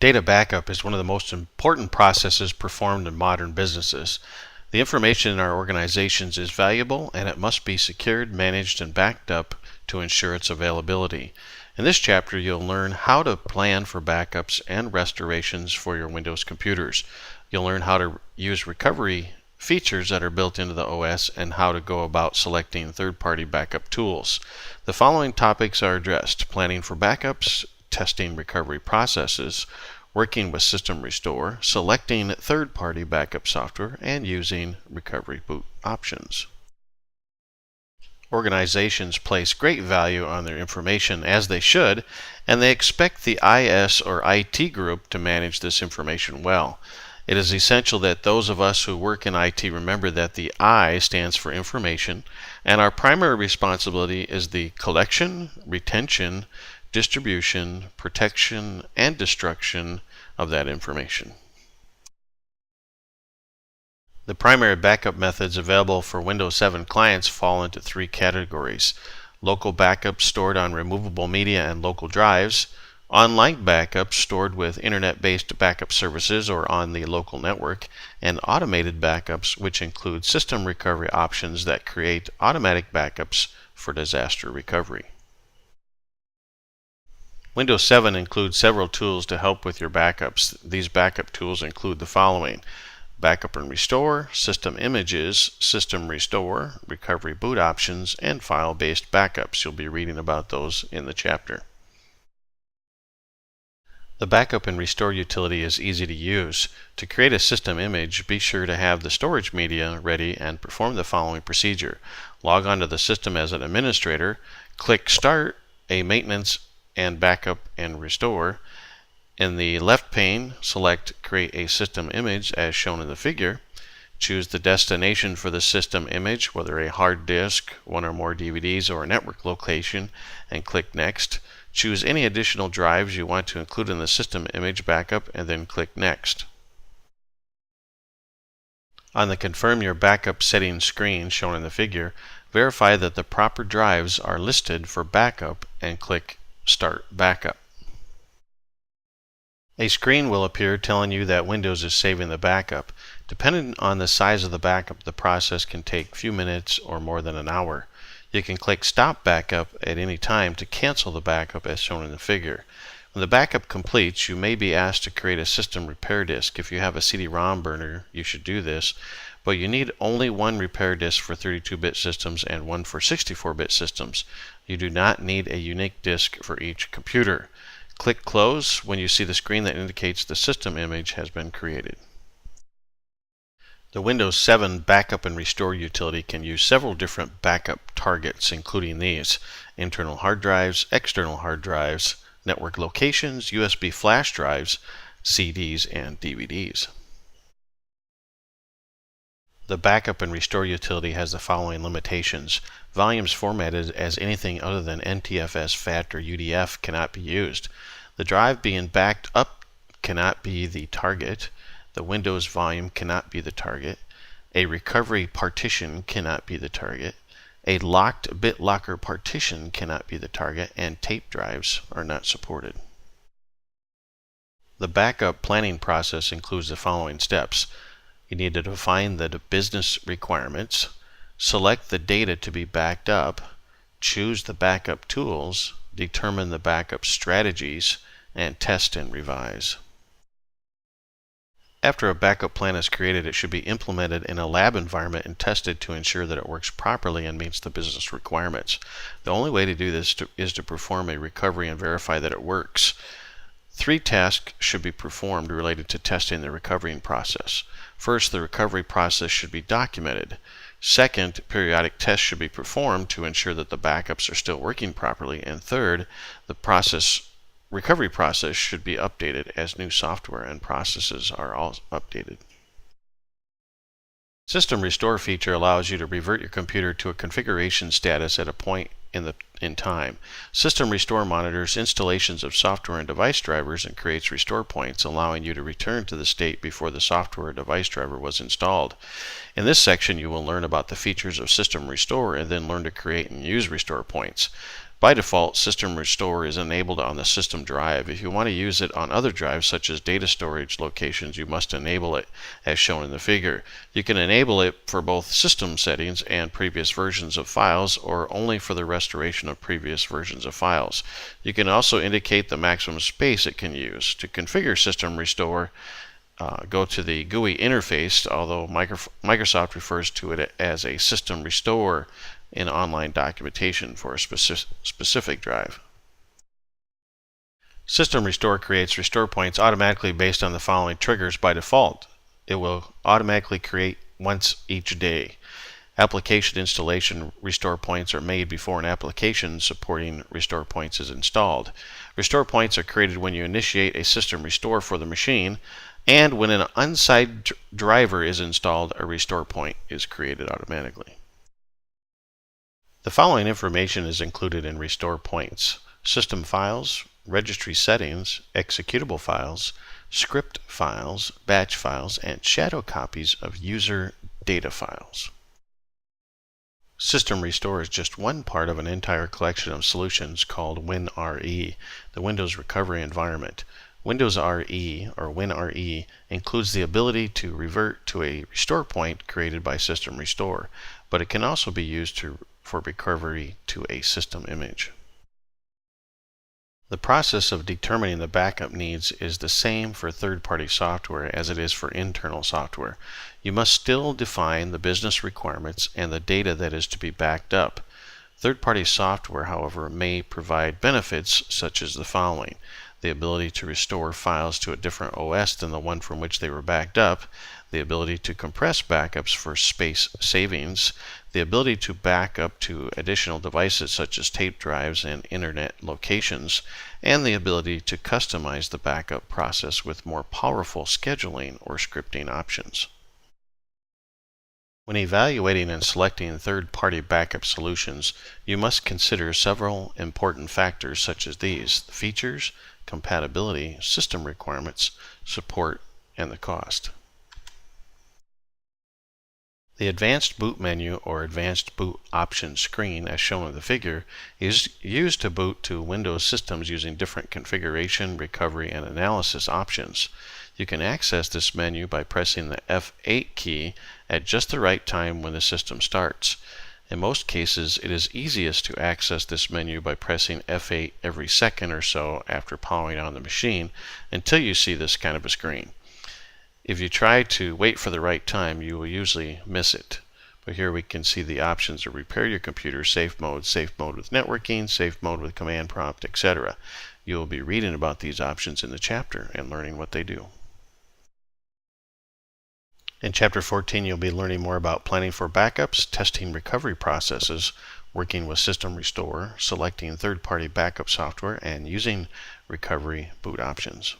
Data backup is one of the most important processes performed in modern businesses. The information in our organizations is valuable and it must be secured, managed, and backed up to ensure its availability. In this chapter, you'll learn how to plan for backups and restorations for your Windows computers. You'll learn how to use recovery features that are built into the OS and how to go about selecting third-party backup tools. The following topics are addressed: planning for backups, testing recovery processes, working with System Restore, selecting third-party backup software, and using recovery boot options. Organizations place great value on their information, as they should, and they expect the IS or IT group to manage this information well. It is essential that those of us who work in IT remember that the I stands for information, and our primary responsibility is the collection, retention, distribution, protection, and destruction of that information. The primary backup methods available for Windows 7 clients fall into three categories: local backups stored on removable media and local drives, online backups stored with internet-based backup services or on the local network, and automated backups, which include system recovery options that create automatic backups for disaster recovery. Windows 7 includes several tools to help with your backups. These backup tools include the following: Backup and Restore, System Images, System Restore, Recovery Boot Options, and File-Based Backups. You'll be reading about those in the chapter. The Backup and Restore utility is easy to use. To create a system image, be sure to have the storage media ready and perform the following procedure. Log onto the system as an administrator, click Start a Maintenance and Backup and Restore. In the left pane, select Create a System Image as shown in the figure. Choose the destination for the system image, whether a hard disk, one or more DVDs, or a network location, and click Next. Choose any additional drives you want to include in the system image backup, and then click Next. On the Confirm Your Backup Settings screen shown in the figure, verify that the proper drives are listed for backup and click Start Backup. A screen will appear telling you that Windows is saving the backup. Depending on the size of the backup, the process can take a few minutes or more than an hour. You can click Stop Backup at any time to cancel the backup as shown in the figure. When the backup completes, you may be asked to create a system repair disk. If you have a CD-ROM burner, you should do this, but you need only one repair disk for 32-bit systems and one for 64-bit systems. You do not need a unique disk for each computer. Click Close when you see the screen that indicates the system image has been created. The Windows 7 Backup and Restore utility can use several different backup targets, including these: internal hard drives, external hard drives, network locations, USB flash drives, CDs, and DVDs. The Backup and Restore utility has the following limitations. Volumes formatted as anything other than NTFS, FAT, or UDF cannot be used. The drive being backed up cannot be the target. The Windows volume cannot be the target. A recovery partition cannot be the target. A locked BitLocker partition cannot be the target, and tape drives are not supported. The backup planning process includes the following steps. You need to define the business requirements, select the data to be backed up, choose the backup tools, determine the backup strategies, and test and revise. After a backup plan is created, it should be implemented in a lab environment and tested to ensure that it works properly and meets the business requirements. The only way to do this is to perform a recovery and verify that it works. 3 tasks should be performed related to testing the recovery process. First, the recovery process should be documented. Second, periodic tests should be performed to ensure that the backups are still working properly. And third, the recovery process should be updated as new software and processes are all updated. System Restore feature allows you to revert your computer to a configuration status at a point in time. System Restore monitors installations of software and device drivers and creates restore points, allowing you to return to the state before the software or device driver was installed. In this section, you will learn about the features of System Restore and then learn to create and use restore points. By default, System Restore is enabled on the system drive. If you want to use it on other drives, such as data storage locations, you must enable it as shown in the figure. You can enable it for both system settings and previous versions of files, or only for the restoration of previous versions of files. You can also indicate the maximum space it can use. To configure System Restore, go to the GUI interface, although Microsoft refers to it as a System Restore in online documentation for a specific drive. System Restore creates restore points automatically based on the following triggers by default. It will automatically create once each day. Application installation restore points are made before an application supporting restore points is installed. Restore points are created when you initiate a system restore for the machine, and when an unsigned driver is installed, a restore point is created automatically. The following information is included in restore points: system files, registry settings, executable files, script files, batch files, and shadow copies of user data files. System Restore is just one part of an entire collection of solutions called WinRE, the Windows Recovery Environment. Windows RE, or WinRE, includes the ability to revert to a restore point created by System Restore, but it can also be used for recovery to a system image. The process of determining the backup needs is the same for third-party software as it is for internal software. You must still define the business requirements and the data that is to be backed up. Third-party software, however, may provide benefits such as the following: the ability to restore files to a different OS than the one from which they were backed up, the ability to compress backups for space savings, the ability to back up to additional devices such as tape drives and internet locations, and the ability to customize the backup process with more powerful scheduling or scripting options. When evaluating and selecting third-party backup solutions, you must consider several important factors such as these: the features, compatibility, system requirements, support, and the cost. The Advanced Boot menu, or Advanced Boot Options screen, as shown in the figure, is used to boot to Windows systems using different configuration, recovery, and analysis options. You can access this menu by pressing the F8 key at just the right time when the system starts. In most cases, it is easiest to access this menu by pressing F8 every second or so after powering on the machine until you see this kind of a screen. If you try to wait for the right time, you will usually miss it. But here we can see the options of repair your computer, safe mode with networking, safe mode with command prompt, etc. You will be reading about these options in the chapter and learning what they do. In Chapter 14, you'll be learning more about planning for backups, testing recovery processes, working with System Restore, selecting third-party backup software, and using recovery boot options.